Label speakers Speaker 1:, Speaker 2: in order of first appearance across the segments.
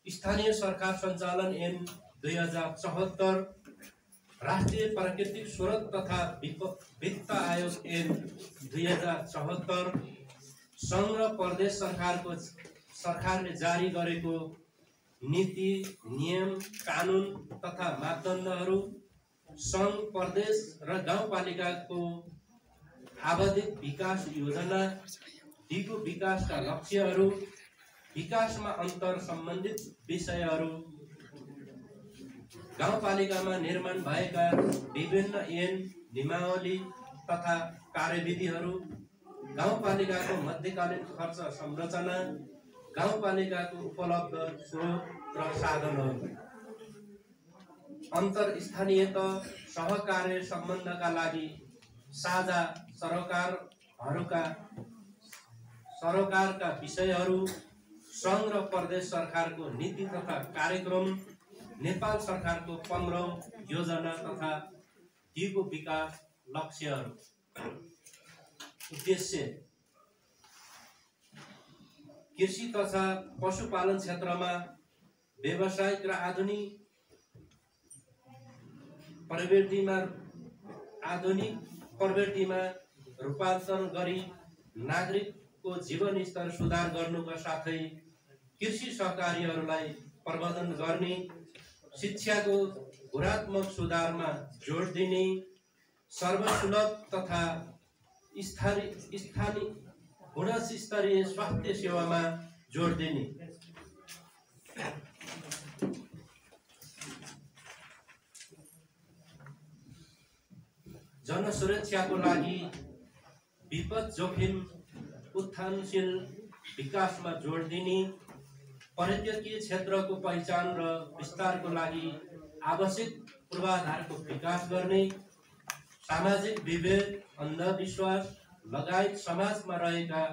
Speaker 1: स्थानीय सरकार सञ्चालन ऐन 2074, राष्ट्रिय प्राकृतिक स्रोत तथा वित्त आयोग ऐन 2074, संघ र प्रदेश सरकारले जारी गरेको नीति, नियम, कानुन तथा मापदण्डहरू, संघ, प्रदेश र गाउँपालिकाको आवधिक विकास योजना, दिगो विकासका लक्ष्यहरू, विकासमा अन्तर सम्बन्धित विषयहरू, गाउँपालिकामा निर्माण भएका विभिन्न ऐन, नियमावली तथा कार्यविधिहरू, गाउँपालिकाको मध्यकालीन खर्च संरचना, गाउँपालिकाको उपलब्ध स्रोत र साधनहरू, अन्तर स्थानीयता सहकार्य सम्बन्धका लागि साझा सरोकारका विषयहरू, संघ र प्रदेश सरकारको नीति तथा कार्यक्रम, नेपाल सरकारको 15औं योजना तथा दिगो विकास लक्ष्यहरू। उद्देश्य: कृषि तथा पशुपालन क्षेत्रमा व्यावसायिक र आधुनिक प्रवृत्तिमा रूपान्तरण गरी नागरिकको जीवन स्तर सुधार गर्नुका साथै कृषि सहकारीहरूलाई प्रबन्धन गर्ने, शिक्षाको गुणात्मक सुधारमा जोड दिने, सर्वसुलभ तथा गुणस्तरीय स्वास्थ्य सेवामा जोड दिने, जनसुरक्षाको लागि विपद जोखिम उत्थानशील विकासमा जोड दिने, पर्यटकीय क्षेत्रको पहिचान र विस्तारको लागि आवश्यक पूर्वाधारको विकास गर्ने, सामाजिक विभेद, अन्धविश्वास लगायत समाजमा रहेका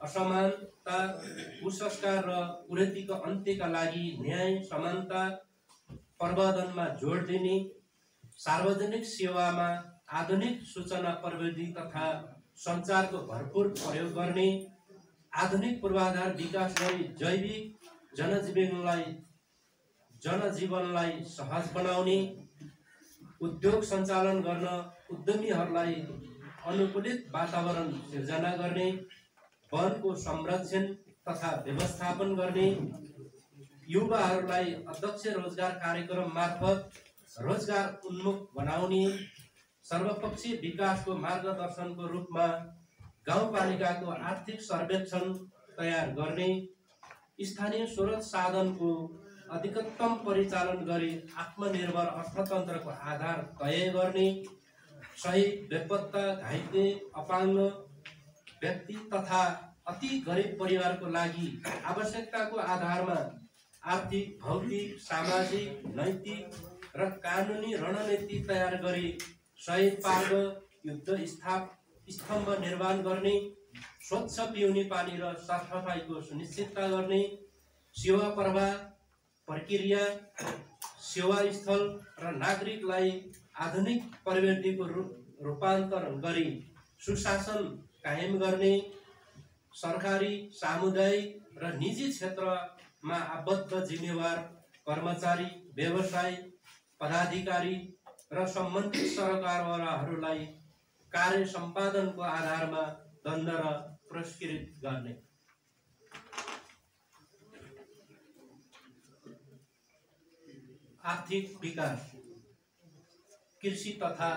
Speaker 1: असमानता, कुसंस्कार र कुरीतिको अन्त्यका लागि न्याय, समानता प्रवर्धनमा जोड दिने, सार्वजनिक सेवामा आधुनिक सूचना प्रविधि तथा सञ्चारको भरपूर प्रयोग गर्ने, आधुनिक पूर्वाधार विकास गरी जैविक जनजीवनलाई सहज बनाउने, उद्योग सञ्चालन गर्न उद्यमीहरूलाई अनुकूलित वातावरण सिर्जना गर्ने, वनको संरक्षण तथा व्यवस्थापन गर्ने, युवाहरूलाई अध्यक्ष रोजगार कार्यक्रम मार्फत रोजगार उन्मुख बनाउने, सर्वपक्षीय विकासको मार्गदर्शनको रूपमा गाउँपालिकाको आर्थिक सर्वेक्षण तयार गर्ने, स्थानीय स्रोत साधनको अधिकतम परिचालन गरी आत्मनिर्भर अर्थतन्त्रको आधार तय गर्ने, शहीद, बेपत्ता, घाइते, अपाङ्ग व्यक्ति तथा अति गरिब परिवारको लागि आवश्यकताको आधारमा आर्थिक, भौतिक, सामाजिक, नैतिक र कानुनी रणनीति तयार गरी शहीद पार्न युद्ध स्तम्भ निर्माण गर्ने, स्वच्छ पिउने पानी र साफसफाइको सुनिश्चितता गर्ने, सेवा प्रवाह प्रक्रिया, सेवा स्थल र नागरिकलाई आधुनिक प्रवृत्तिको रूपान्तरण गरी सुशासन कायम गर्ने, सरकारी, सामुदायिक र निजी क्षेत्रमा आबद्ध जिम्मेवार कर्मचारी, व्यवसायी, पदाधिकारी र सम्बन्धित सरकारवालाहरूलाई कार्य सम्पादनको आधारमा दण्ड र पुरस्कृत गर्ने। आर्थिक विकास कृषि तथा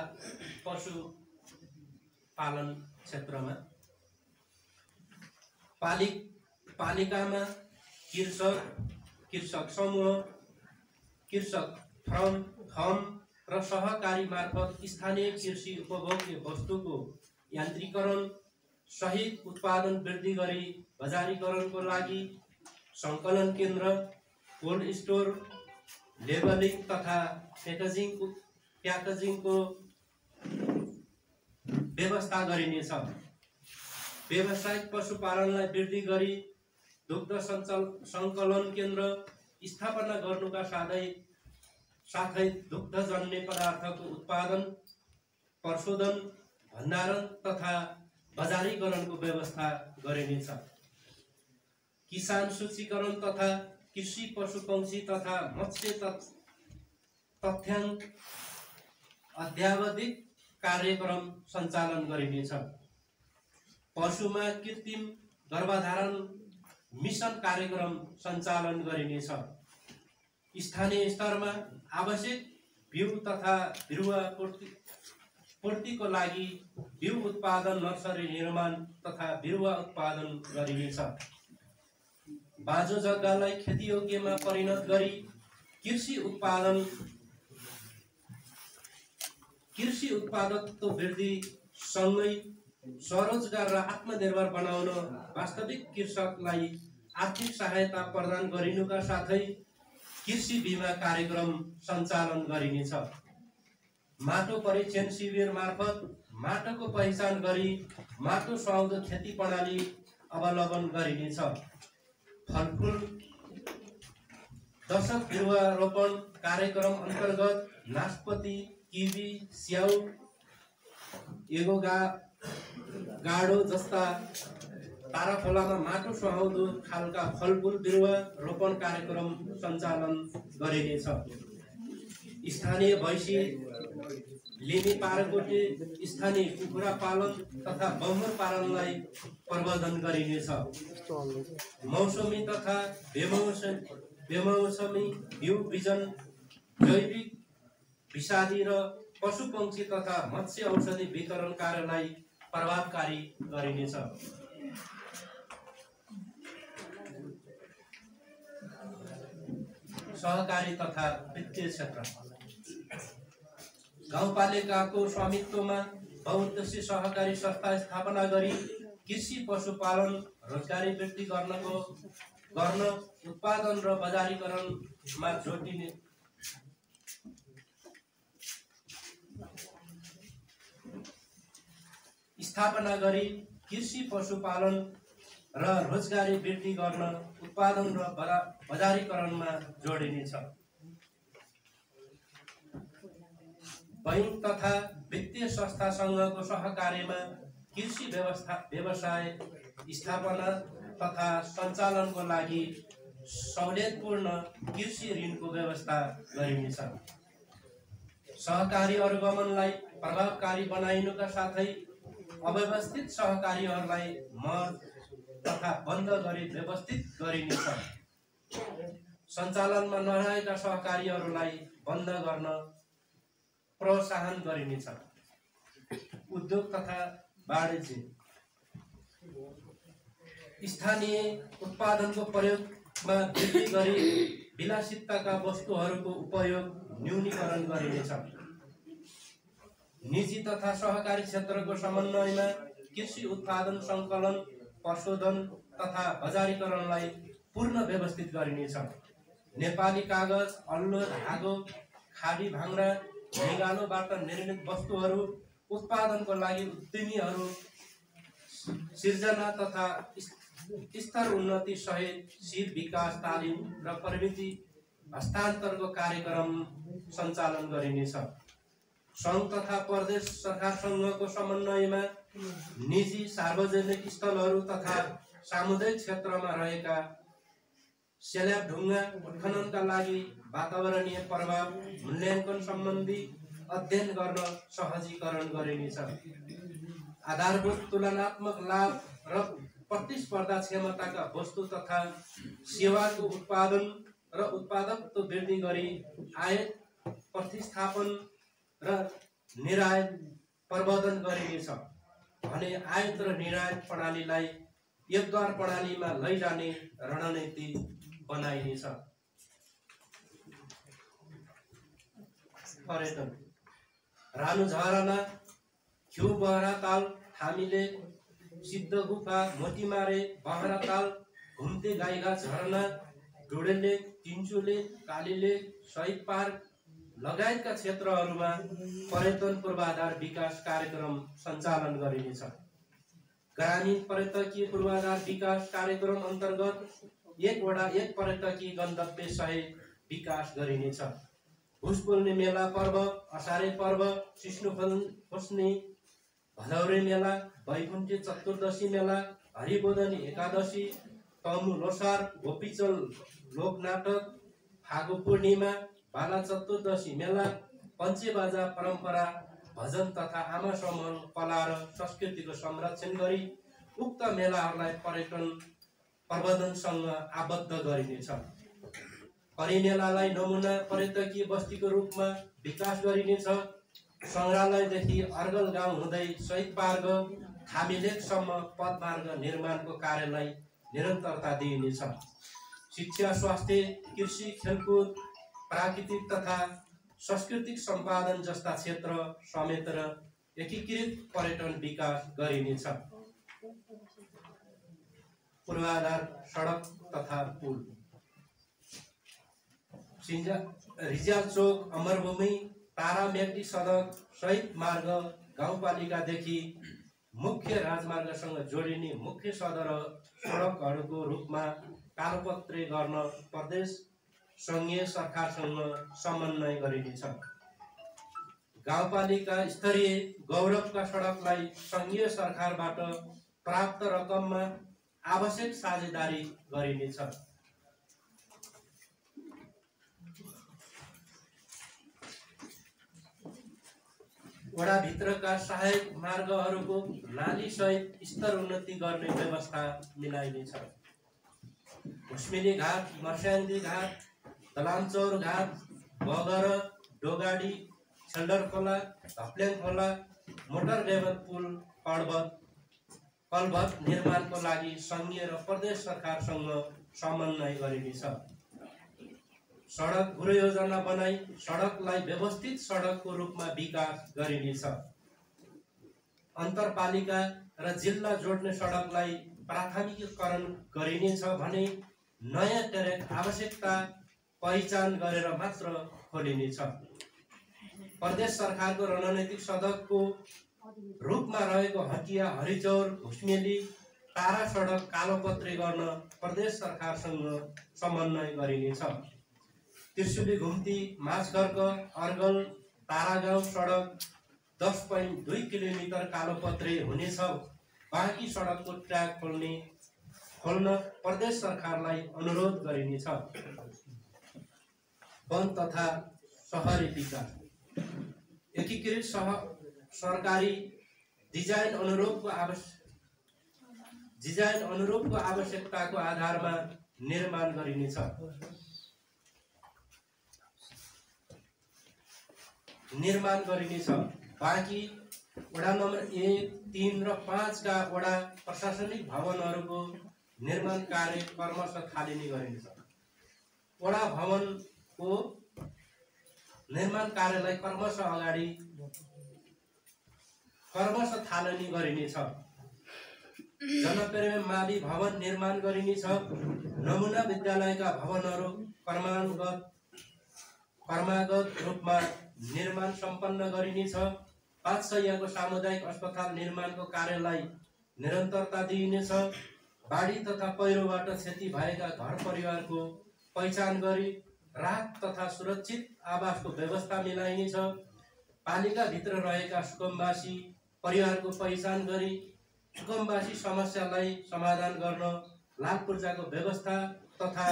Speaker 1: पशुपालन क्षेत्रमा पालिकामा कृषक समूह, कृषक फर्म र सहकारी मार्फत स्थानीय कृषि उपभोग्य वस्तुको यान्त्रिकरण सहित उत्पादन वृद्धि गरी बजारीकरणको लागि सङ्कलन केन्द्र, कोल्ड स्टोर, लेबलिङ तथा प्याकेजिङको व्यवस्था गरिनेछ। व्यावसायिक पशुपालनलाई वृद्धि गरी दुग्ध सङ्कलन केन्द्र स्थापना गर्नुका साथै दुग्धजन्य पदार्थको उत्पादन, प्रशोधन, भण्डारण तथा बजारीकरणको व्यवस्था गरिनेछ। किसान सूचीकरण तथा कृषि पशुपक्षी तथा मत्स्य तथ्याङ्क अध्यावधिक कार्यक्रम सञ्चालन गरिनेछ। पशुमा कृत्रिम गर्भधारण मिशन कार्यक्रम सञ्चालन गरिनेछ। स्थानीय स्तरमा आवश्यक बिउ तथा बिरुवा पूर्तिको लागि बिउ उत्पादन नर्सरी निर्माण तथा बिरुवा उत्पादन गरिनेछ। बाँझो जग्गालाई खेतीयोग्यमा परिणत गरी कृषि उत्पादकत्व वृद्धि सँगै स्वरोजगार र आत्मनिर्भर बनाउन वास्तविक कृषकलाई आर्थिक सहायता प्रदान गरिनुका साथै कृषि बीमा कार्यक्रम सञ्चालन गरिनेछ। माटो परीक्षण शिविर मार्फत माटोको पहिचान गरी माटो सुहाउँदो खेती प्रणाली अवलम्बन गरिनेछ। फलफुल दशक बिरुवा रोपण कार्यक्रम अन्तर्गत नास्पाती, किवी, स्याउ, एगो गाडो जस्ता ताराखोलामा माटो सुहाउँदो खालका फलफुल बिरुवा रोपण कार्यक्रम सञ्चालन गरिनेछ। स्थानीय भैँसी, लिमी पारकोटे, स्थानीय कुखुरा पालन तथा बम्बर पालनलाई प्रवर्धन गरिनेछ। मौसमी तथा बेमौसमी बिउ बिजन, जैविक विषादी र पशुपक्षी तथा मत्स्य औषधि वितरण कार्यलाई प्रभावकारी गरिनेछ। सहकारी तथा वित्तीय क्षेत्र गाउँपालिकाको स्वामित्वमा बहुउद्देश्य सहकारी संस्था स्थापना गरी कृषि पशुपालन रोजगारी वृद्धि गर्न उत्पादन र बजारीकरणमा जोड दिने स्थापना गरी कृषि पशुपालन र रोजगारी वृद्धि गर्न उत्पादन र बजारीकरणमा जोडिनेछ। बैंक तथा वित्तीय संस्थासँगको सहकार्यमा कृषि व्यवसाय स्थापना तथा सञ्चालनको लागि सहुलियतपूर्ण कृषि ऋणको व्यवस्था गरिनेछ। सहकारी अनुगमनलाई प्रभावकारी बनाइनुका साथै अव्यवस्थित सहकारीहरूलाई मर्ज तथा बन्द गरी व्यवस्थित गरिनेछ। सञ्चालनमा नरहेका सहकारीहरूलाई बन्द गर्न प्रोत्साहन गरिनेछ। उद्योग तथा वाणिज्य स्थानीय उत्पादनको प्रयोगमा वृद्धि गरी विलासिताका वस्तुहरूको उपयोग न्यूनीकरण गरिनेछ। निजी तथा सहकारी क्षेत्रको समन्वयमा कृषि उत्पादन सङ्कलन, प्रशोधन तथा बजारीकरणलाई पूर्ण व्यवस्थित गरिनेछ। नेपाली कागज, अल्लो, धागो, खाडी भाङ्रा, मेघालोबाट निर्मित वस्तुहरू उत्पादनको लागि उद्यमीहरू सिर्जना तथा स्तर उन्नति सहित सिप विकास तालिम र प्रविधि हस्तान्तरको कार्यक्रम सञ्चालन गरिनेछ। सङ्घ तथा प्रदेश सरकारसँगको समन्वयमा निजी सार्वजनिक स्थलहरू तथा सामुदायिक क्षेत्रमा रहेका स्ल्याब ढुङ्गा उत्खननका लागि वातावरणीय प्रभाव मूल्याङ्कन सम्बन्धी अध्ययन गर्न सहजीकरण गरिनेछ। आधारभूत तुलनात्मक लाभ र प्रतिस्पर्धा क्षमताका वस्तु तथा सेवाको उत्पादन र उत्पादकत्व वृद्धि गरी आयात प्रतिस्थापन र निर्यात प्रवर्धन गरिनेछ भने आयात र निर्यात प्रणालीलाई एकद्वार प्रणालीमा लैजाने रणनीति बनाइनेछ। पर्यटन रानु झरना, खिउ बहराताल, थामीले, सिद्ध गुफा, मोतीमारे, बहराताल, घुम्ते गाईघाट झरना, डुडेले, तिन्चुले, कालीले, शहीद पार्क लगायतका क्षेत्रहरूमा पर्यटन पूर्वाधार विकास कार्यक्रम सञ्चालन गरिनेछ। ग्रामीण पर्यटकीय पूर्वाधार विकास कार्यक्रम अन्तर्गत एक पर्यटकीय गन्तव्य सहित विकास गरिनेछ। भुसपोल्ने मेला पर्व, असारे पर्व, सिस्नो खोस्ने, भदौरे मेला, वैकुण्ठ चतुर्दशी मेला, हरिबोधनी एकादशी, तमु लोसार, गोपीचल लोकनाटक, फागु पूर्णिमा, बाला चतुर्दशी मेला, पञ्चेबाजा परम्परा, भजन तथा आमा समूह कला र संस्कृतिको संरक्षण गरी उक्त मेलाहरूलाई पर्यटन प्रबन्धनसँग आबद्ध गरिनेछ। परिमेलालाई नमुना पर्यटकीय बस्तीको रूपमा विकास गरिनेछ। सङ्ग्रहालयदेखि अर्गल गाउँ हुँदै शहीद मार्ग, थामीलेकसम्म पदमार्ग निर्माणको कार्यलाई निरन्तरता दिइनेछ। शिक्षा, स्वास्थ्य, कृषि, खेलकुद, प्राकृतिक तथा सांस्कृतिक सम्पादन जस्ता क्षेत्र समेटेर एकीकृत पर्यटन विकास गरिनेछ। पूर्वाधार सडक तथा पुल, रिजाल चोक, अमरभूमि, तारा मेगडी सडक, शहीद मार्ग गाउँपालिकादेखि मुख्य राजमार्गसँग जोडिने मुख्य सडक सडकहरूको रूपमा कालोपत्रे गर्न प्रदेश सङ्घीय सरकारसँग समन्वय गरिनेछ। गाउँपालिका स्तरीय गौरवका सडकलाई सङ्घीय सरकारबाट प्राप्त रकममा आवश्यक साझेदारी गरिनेछ। वडाभित्रका सहायक मार्गहरूको नाली सहित स्तर उन्नति गर्ने व्यवस्था मिलाइनेछ। घुस्मिली घाट, मर्स्याङ्दी घाट, दलामचौर घाट, बगर, डोगाडी, छेल्डर खोला, धप्ल्याङ खोला, मोटर लेभल पुल, कलभट निर्माणको लागि सङ्घीय र प्रदेश सरकारसँग समन्वय गरिनेछ। सडक गृहयोजना बनाई सडकलाई व्यवस्थित सडकको रूपमा विकास गरिनेछ। अन्तरपालिका र जिल्ला जोड्ने सडकलाई प्राथमिकीकरण गरिनेछ भने नयाँ ट्र्याक आवश्यकता पहिचान गरेर मात्र खोलिनेछ। प्रदेश सरकारको रणनीतिक सडकको रूपमा रहेको हटिया, हरिचौर, घुस्मेली, तारा सडक कालोपत्रे गर्न प्रदेश सरकारसँग समन्वय गरिनेछ। त्रिशुली घुम्ती, माझखर्क, अर्गल, तारागाउँ सडक 10.2 किलोमिटर कालोपत्रे हुनेछ। बाँकी सडकको ट्र्याक खोल्न प्रदेश सरकारलाई अनुरोध गरिनेछ। वन तथा शहरी विकास, एकीकृत सरकारी डिजाइन अनुरूपको आवश्यकताको आधारमा निर्माण गरिनेछ। बाँकी वडा नम्बर 1, 3 र 5 का वडा प्रशासनिक भवनहरूको निर्माण कार्य क्रमशः थालिने गरिनेछ। वडा भवनको निर्माण कार्यलाई क्रमशः थालनी गरिनेछ। जनप्रेम मावि भवन निर्माण गरिनेछ। नमुना विद्यालयका भवनहरू क्रमागत रूपमा निर्माण सम्पन्न गरिनेछ। 5 शय्याको सामुदायिक अस्पताल निर्माणको कार्यलाई निरन्तरता दिइनेछ। बाढी तथा पहिरोबाट क्षति भएका घर परिवारको पहिचान गरी राहत तथा सुरक्षित आवासको व्यवस्था मिलाइनेछ। पालिकाभित्र रहेका सुकुम्बासी परिवारको पहिचान गरी सुकुम्बासी समस्यालाई समाधान गर्न लाभ पूर्जाको व्यवस्था तथा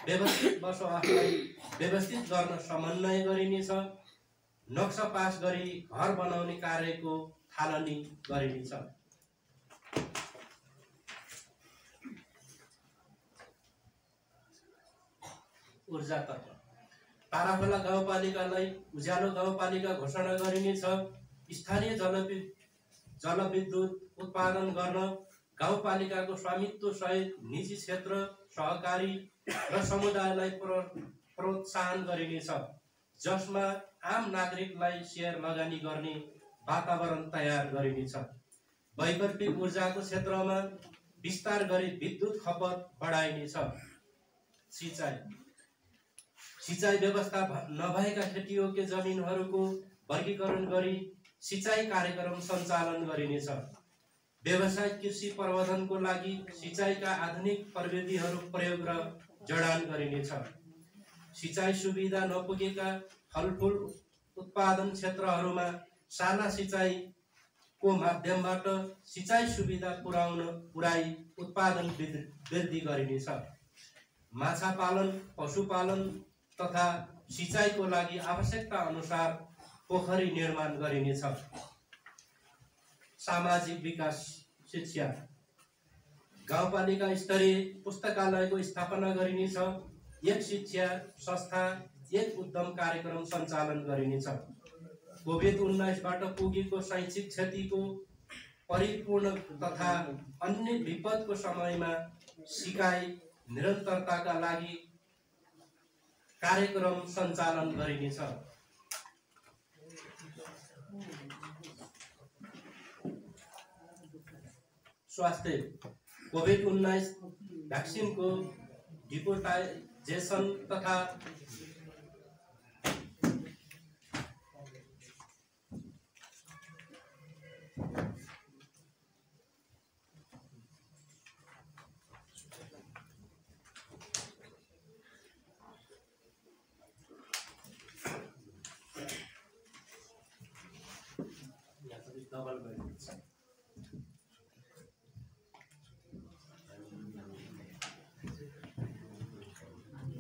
Speaker 1: व्यवस्थित बसोबासलाई व्यवस्थित गर्न समन्वय गरिनेछ। नक्सा पास गरी घर बनाउने कार्यको थालनी गरिनेछ। ऊर्जा तत्व, ताराखोला गाउँपालिकालाई उज्यालो गाउँपालिका घोषणा गरिनेछ। स्थानीय जलविद्युत उत्पादन गर्न गाउँपालिकाको स्वामित्व सहित निजी क्षेत्र, सहकारी र समुदायलाई प्रोत्साहन गरिनेछ, जसमा आम नागरिकलाई शेयर लगानी गर्ने वातावरण तयार गरिनेछ। वैकल्पिक ऊर्जाको क्षेत्रमा विस्तार गरी विद्युत खपत बढाइनेछ। सिँचाइ व्यवस्था नभएका खेतीयोग्य जमिनहरूको वर्गीकरण गरी सिँचाइ कार्यक्रम सञ्चालन गरिनेछ। व्यावसायिक कृषि प्रबन्धनको लागि सिँचाइका आधुनिक प्रविधिहरू प्रयोग र जडान गरिनेछ। सिँचाइ सुविधा नपुगेका फलफुल उत्पादन क्षेत्रहरूमा साना सिँचाइ को माध्यमबाट सिँचाइ सुविधा पुर्याई उत्पादन वृद्धि गरिनेछ। माछा पालन, पशुपालन तथा सिँचाइको लागि आवश्यकता अनुसार पोखरी निर्माण गरिनेछ। सामाजिक विकास शिक्षा, गाउँपालिका स्तरीय पुस्तकालयको स्थापना गरिनेछ। एक शिक्षा संस्था, एक उद्यम कार्यक्रम सञ्चालन गरिनेछ। कोभिड-19बाट पुगेको शैक्षिक क्षतिको परिपूर्ण तथा अन्य विपदको समयमा सिकाइ निरन्तरताका लागि कार्यक्रम सञ्चालन गरिनेछ। स्वास्थ्य, कोभिड-19 भ्याक्सिनको डिपोर्टाइजेसन तथा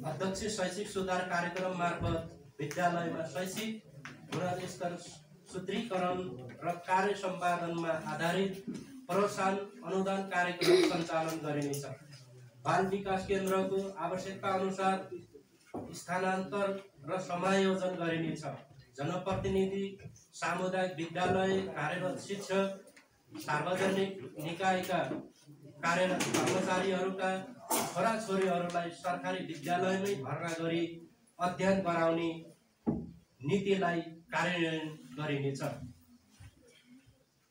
Speaker 1: अध्यक्ष शैक्षिक सुधार कार्यक्रम मार्फत विद्यालयमा शैक्षिक गुणस्तर सूत्रीकरण र कार्य सम्पादनमा आधारित प्रोत्साहन अनुदान कार्यक्रम सञ्चालन गरिनेछ। बाल विकास केन्द्रको आवश्यकता अनुसार स्थानान्तर र समायोजन गरिनेछ। जनप्रतिनिधि, सामुदायिक विद्यालय कार्यरत शिक्षक, सार्वजनिक निकायका कार्यरत कर्मचारीहरूका छोराछोरीहरूलाई सरकारी विद्यालयमै भर्ना गरी अध्ययन गराउने नीतिलाई कार्यान्वयन गरिनेछ।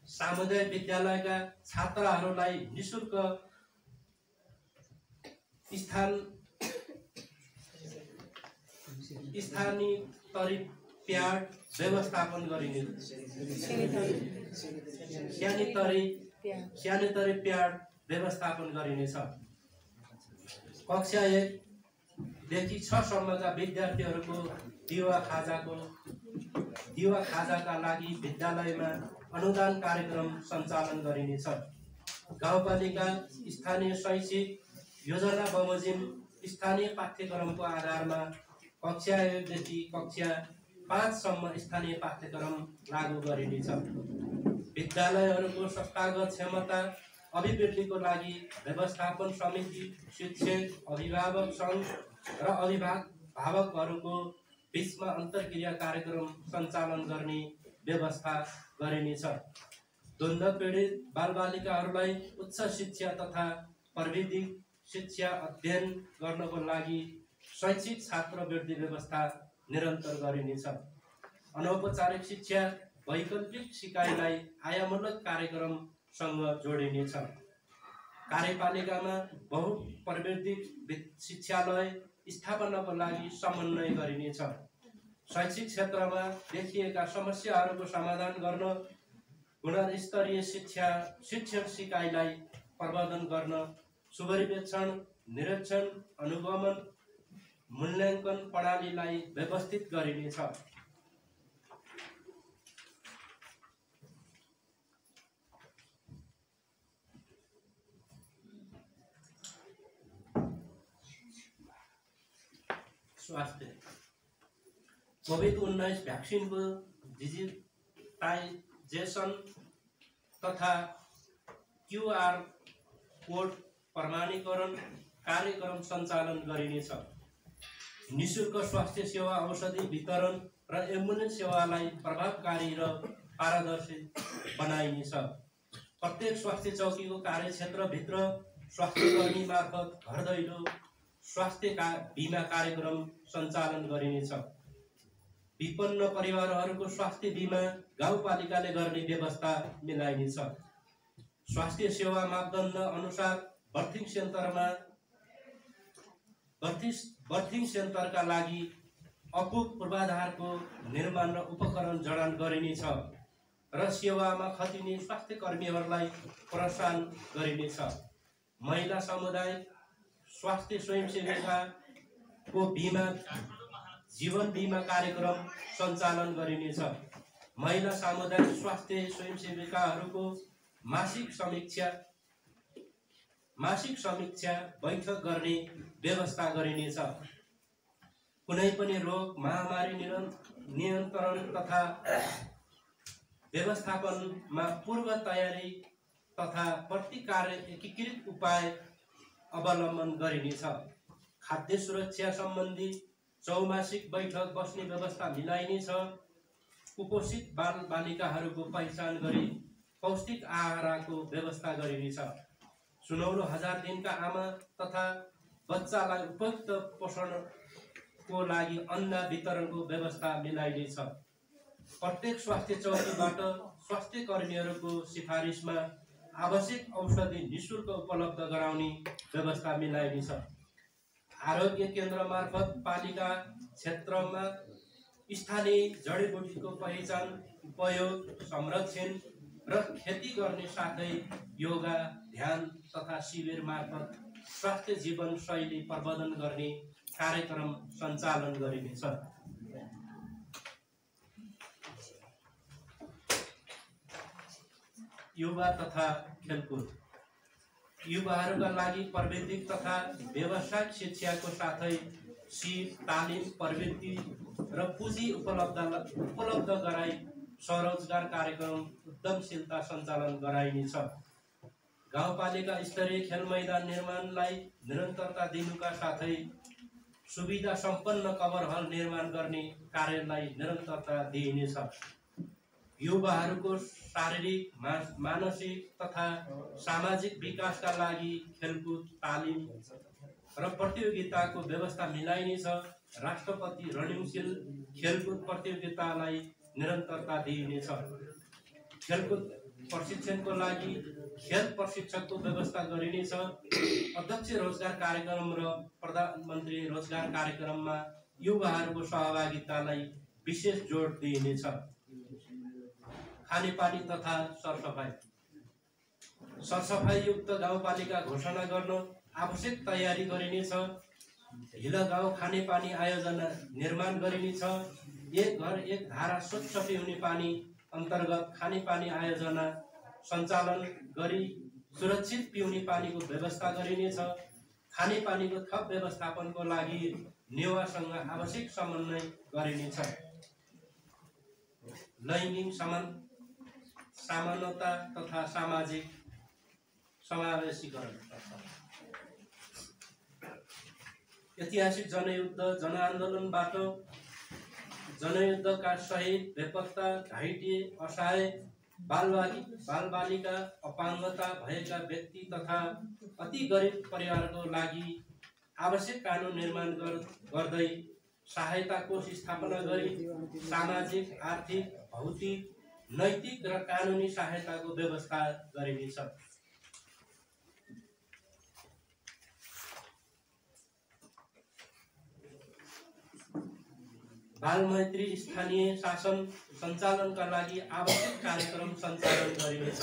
Speaker 1: सामुदायिक विद्यालयका छात्राहरूलाई निःशुल्क स्थानीय तरी प्याड व्यवस्थापन गरिनेछ। स्यानिटरी प्याड व्यवस्थापन गरिनेछ। कक्षा 1 देखि 6 सम्मका विद्यार्थीहरूको दिवा खाजाका लागि विद्यालयमा अनुदान कार्यक्रम सञ्चालन गरिनेछ। गाउँपालिका स्थानीय शैक्षिक योजना बमोजिम स्थानीय पाठ्यक्रमको आधारमा कक्षा 1 देखि कक्षा 5 सम्म स्थानीय पाठ्यक्रम लागू गरिनेछ। विद्यालयहरूको संस्थागत क्षमता अभिवृद्धिको लागि व्यवस्थापन समिति, शिक्षक, अभिभावक सङ्घ र अभिभावकहरूको बीचमा अन्तर्क्रिया कार्यक्रम सञ्चालन गर्ने व्यवस्था गरिनेछ। द्वन्द्व पीडित बालबालिकाहरूलाई उच्च शिक्षा तथा प्रविधिक शिक्षा अध्ययन गर्नको लागि शैक्षिक छात्रवृत्ति व्यवस्था निरन्तर गरिनेछ। अनौपचारिक शिक्षा, वैकल्पिक सिकाइलाई आयामूलक कार्यक्रमसँग जोडिनेछ। कार्यपालिकामा बहुप्रविधिक शिक्षालय स्थापनाको लागि समन्वय गरिनेछ। शैक्षिक क्षेत्रमा देखिएका समस्याहरूको समाधान गर्न गुणस्तरीय शिक्षक सिकाइलाई प्रवर्धन गर्न सुपरिवेक्षण, निरीक्षण, अनुगमन, मूल्याङ्कन प्रणालीलाई व्यवस्थित गरिनेछ। स्वास्थ्य, कोभिड-19 भ्याक्सिनको डिजिटाइजेसन तथा QR कोड प्रमाणीकरण कार्यक्रम सञ्चालन गरिनेछ। निःशुल्क स्वास्थ्य सेवा, औषधि वितरण र एम्बुलेन्स सेवालाई प्रभावकारी र पारदर्शी बनाइनेछ। प्रत्येक स्वास्थ्य चौकीको कार्यक्षेत्रभित्र स्वास्थ्यकर्मी मार्फत घर दैलो स्वास्थ्य बिमा कार्यक्रम सञ्चालन गरिनेछ। विपन्न परिवारहरूको स्वास्थ्य बिमा गाउँपालिकाले गर्ने व्यवस्था मिलाइनेछ। स्वास्थ्य सेवा मापदण्ड अनुसार बर्थिङ सेन्टरका लागि अपुग पूर्वाधारको निर्माण र उपकरण जडान गरिनेछ र सेवामा खटिने स्वास्थ्य कर्मीहरूलाई प्रोत्साहन गरिनेछ। महिला समुदाय स्वास्थ्य स्वयंसेविकाको जीवन बिमा कार्यक्रम सञ्चालन गरिनेछ। महिला सामुदायिक स्वास्थ्य स्वयंसेविकाहरूको मासिक समीक्षा बैठक गर्ने व्यवस्था गरिनेछ। कुनै पनि रोग महामारी नियन्त्रण तथा व्यवस्थापनमा पूर्व तयारी तथा प्रतिकार एकीकृत उपाय अवलम्बन गरिनेछ। खाद्य सुरक्षा सम्बन्धी चौमासिक बैठक बस्ने व्यवस्था मिलाइनेछ। कुपोषित बालबालिकाहरूको पहिचान गरी पौष्टिक आहारको व्यवस्था गरिनेछ। सुनौलो 1000 दिनका आमा तथा बच्चालाई उपयुक्त पोषणको लागि अन्न वितरणको व्यवस्था मिलाइनेछ। प्रत्येक स्वास्थ्य चौकीबाट स्वास्थ्य कर्मीहरूको सिफारिसमा आवश्यक औषधि निःशुल्क उपलब्ध गराउने व्यवस्था मिलाइनेछ। आरोग्य केन्द्र मार्फत पालिका क्षेत्रमा स्थानीय जडीबुटीको पहिचान, उपयोग, संरक्षण र खेती गर्ने साथै योगा, ध्यान तथा शिविर मार्फत स्वास्थ्य जीवन शैली प्रवर्धन गर्ने कार्यक्रम सञ्चालन गरिनेछ। युवा तथा खेलकुद। युवाहरूका लागि प्रविधिक तथा व्यावसायिक शिक्षाको साथै सिप, तालिम, प्रवृत्ति र पुँजी उपलब्ध गराई स्वरोजगार कार्यक्रम उद्यमशीलता सञ्चालन गराइनेछ। गाउँपालिका स्तरीय खेल मैदान निर्माणलाई निरन्तरता दिनुका साथै सुविधा सम्पन्न कभर हल निर्माण गर्ने कार्यलाई निरन्तरता दिइनेछ। युवाहरूको शारीरिक, मानसिक तथा सामाजिक विकासका लागि खेलकुद, तालिम र प्रतियोगिताको व्यवस्था मिलाइनेछ। राष्ट्रपति रणनीतिशील खेलकुद प्रतियोगितालाई निरन्तरता दिइनेछ। खेलकुद प्रशिक्षणको लागि खेल प्रशिक्षकको व्यवस्था गरिनेछ। अध्यक्ष रोजगार कार्यक्रम र प्रधानमन्त्री रोजगार कार्यक्रममा युवाहरूको सहभागितालाई विशेष जोड दिइनेछ। खानेपानी तथा सरसफाइयुक्त गाउँपालिका घोषणा गर्न आवश्यक तयारी गरिनेछ। हिल गाउँ खानेपानी आयोजना निर्माण गरिनेछ। एक घर एक धारा स्वच्छ पिउने पानी अन्तर्गत खानेपानी आयोजना सञ्चालन गरी सुरक्षित पिउने पानीको व्यवस्था गरिनेछ। खानेपानीको थप व्यवस्थापनको लागि नेवासँग आवश्यक समन्वय गरिनेछ। लैङ्गिक समानता तथा सामाजिक समावेशीकरण। ऐतिहासिक जनयुद्ध, जनआन्दोलनबाट जनयुद्धका शहीद, बेपत्ता, घाइते, असहाय, बालबालिका, अपाङ्गता भएका व्यक्ति तथा अति गरिब परिवारको लागि आवश्यक कानुन निर्माण गर्दै सहायता कोष स्थापना गरी सामाजिक, आर्थिक, भौतिक, नैतिक र कानुनी सहायताको व्यवस्था गरिनेछ। बालमैत्री स्थानीय शासन सञ्चालनका लागि आवश्यक कार्यक्रम सञ्चालन गरिनेछ।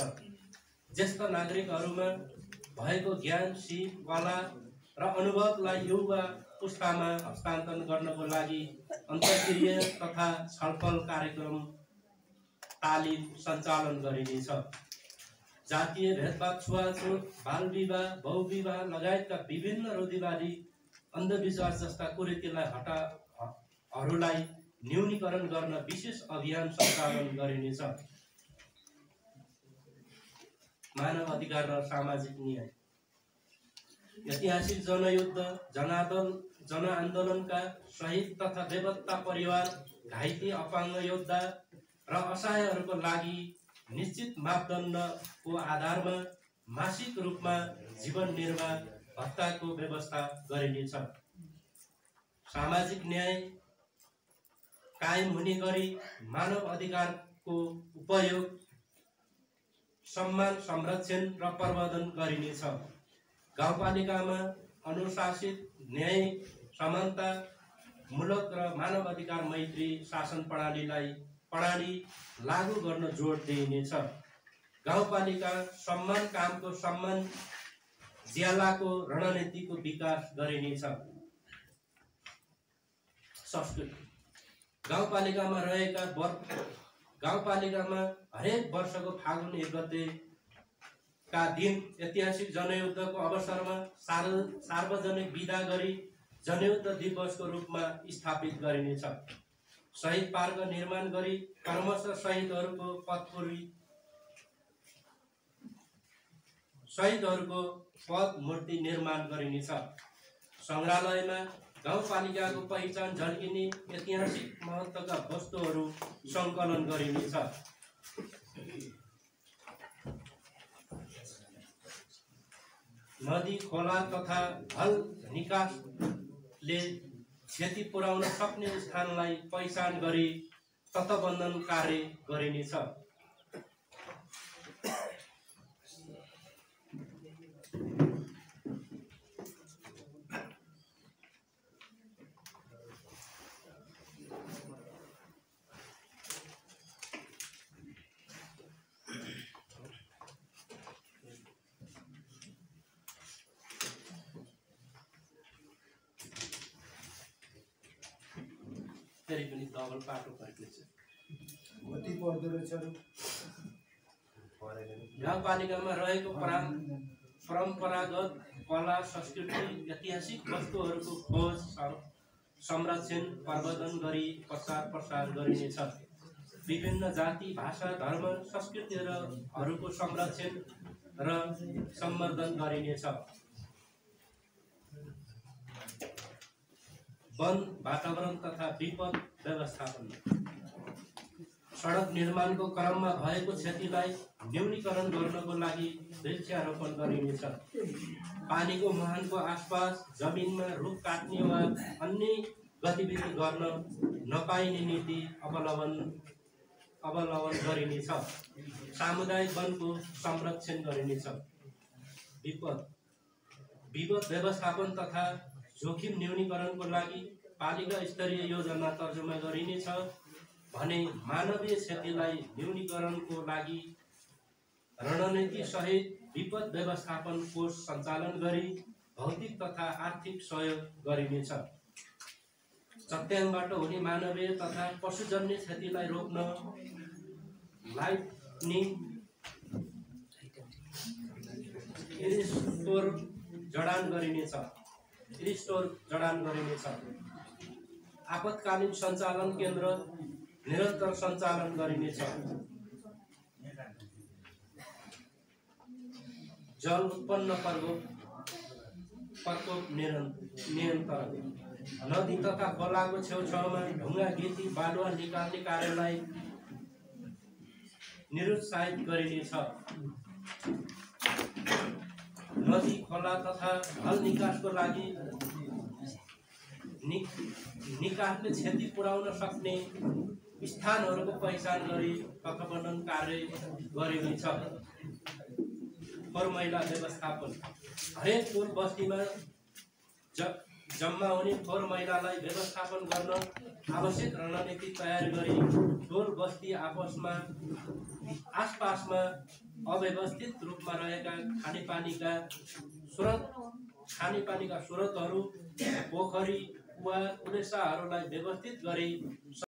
Speaker 1: ज्येष्ठ नागरिकहरूमा भएको ज्ञान, सिप, कला र अनुभवलाई युवा पुस्तामा हस्तान्तरण गर्नको लागि अन्तर्क्रिया तथा छलफल कार्यक्रम तालिम सञ्चालन गरिनेछ। जातीय भेदभाव, छुवाछुत, बालविवाह, बहुविवाह लगायतका विभिन्न रूढिवादी अन्धविश्वास जस्ता कुरीतिहरूलाई न्यूनीकरण गर्न विशेष अभियान सञ्चालन गरिनेछ। मानव अधिकार र सामाजिक न्याय। ऐतिहासिक जनयुद्ध, जनआन्दोलनका शहीद तथा बेपत्ता परिवार, घाइते, अपाङ्ग योद्धा र असहायहरूको लागि निश्चित मापदण्डको आधारमा मासिक रूपमा जीवन निर्वाह भत्ताको व्यवस्था गरिनेछ। सामाजिक न्याय कायम हुने गरी मानव अधिकारको उपयोग, सम्मान, संरक्षण र प्रवर्धन गरिनेछ। गाउँपालिकामा अनुशासित, न्यायिक, समानता मूलक र मानव अधिकार मैत्री शासन प्रणाली लागू गर्न जोड दिइनेछ। गाउँपालिका सम्मान कामको सम्मान ज्यालाको रणनीतिको विकास गरिनेछ। संस्कृति। गाउँपालिकामा रहेका गाउँपालिकामा हरेक वर्षको फागुन 1 गते का दिन ऐतिहासिक जनयुद्धको अवसरमा सार्वजनिक विदा गरी जनयुद्ध दिवसको रूपमा स्थापित गरिनेछ। शहीद पार्क निर्माण गरी क्रमशः शहीदहरूको पद मूर्ति निर्माण गरिनेछ। संग्रहालयमा गाउँपालिकाको पहिचान झल्किने ऐतिहासिक महत्त्वका वस्तुहरू सङ्कलन गरिनेछ। नदी, खोला तथा हल निकासले क्षति पुर्याउन सक्ने स्थानलाई पहिचान गरी तटबन्धन कार्य गरिनेछ। फेरि पनि डबल पाटो फर्किन्छ। गाउँपालिकामा रहेको परम्परागत कला संस्कृति ऐतिहासिक वस्तुहरूको खोज संरक्षण प्रवर्धन गरी प्रचार प्रसार गरिनेछ। विभिन्न जाति, भाषा, धर्म, संस्कृतिहरूको संरक्षण र सम्वर्धन गरिनेछ। वन, वातावरण तथा विपद व्यवस्थापन। सडक निर्माणको क्रममा भएको क्षतिलाई न्यूनीकरण गर्नको लागि वृक्षारोपण गरिनेछ। पानीको मुहानको आसपास जमिनमा रुख काट्ने वा अन्य गतिविधि गर्न नपाइने नीति अवलम्बन गरिनेछ। सामुदायिक वनको संरक्षण गरिनेछ। विपद व्यवस्थापन तथा जोखिम न्यूनीकरणको लागि पालिका स्तरीय योजना तर्जुमा गरिनेछ भने मानवीय क्षतिलाई न्यूनीकरणको लागि रणनीति सहित विपद व्यवस्थापन कोष सञ्चालन गरी भौतिक तथा आर्थिक सहयोग गरिनेछ। चट्याङबाट हुने मानवीय तथा पशुजन्य क्षतिलाई रोक्न लाइटनिङ रिस्टोर जडान गरिनेछ। आपतकालीन सञ्चालन केन्द्र निरन्तर सञ्चालन गरिनेछ। जल उत्पन्न प्रकोप नियन्त्रण। नदी तथा खोलाको छेउछाउमा ढुङ्गा, गिटी, बालुवा निकाल्ने कार्यलाई निरुत्साहित गरिनेछ। नदी, खोला तथा हल निकासको लागि निकासले क्षति पुर्याउन सक्ने स्थानहरूको पहिचान गरी तटबन्धन कार्य गरिनेछ। फोहोर मैला व्यवस्थापन। हरेक टोल बस्तीमा जम्मा हुने फोहोर मैलालाई व्यवस्थापन गर्न आवश्यक रणनीति तयार गरी टोल बस्ती आसपासमा अव्यवस्थित रूपमा रहेका खानेपानीका स्रोतहरू, पोखरी, कुवा, कुलेसाहरूलाई व्यवस्थित गरी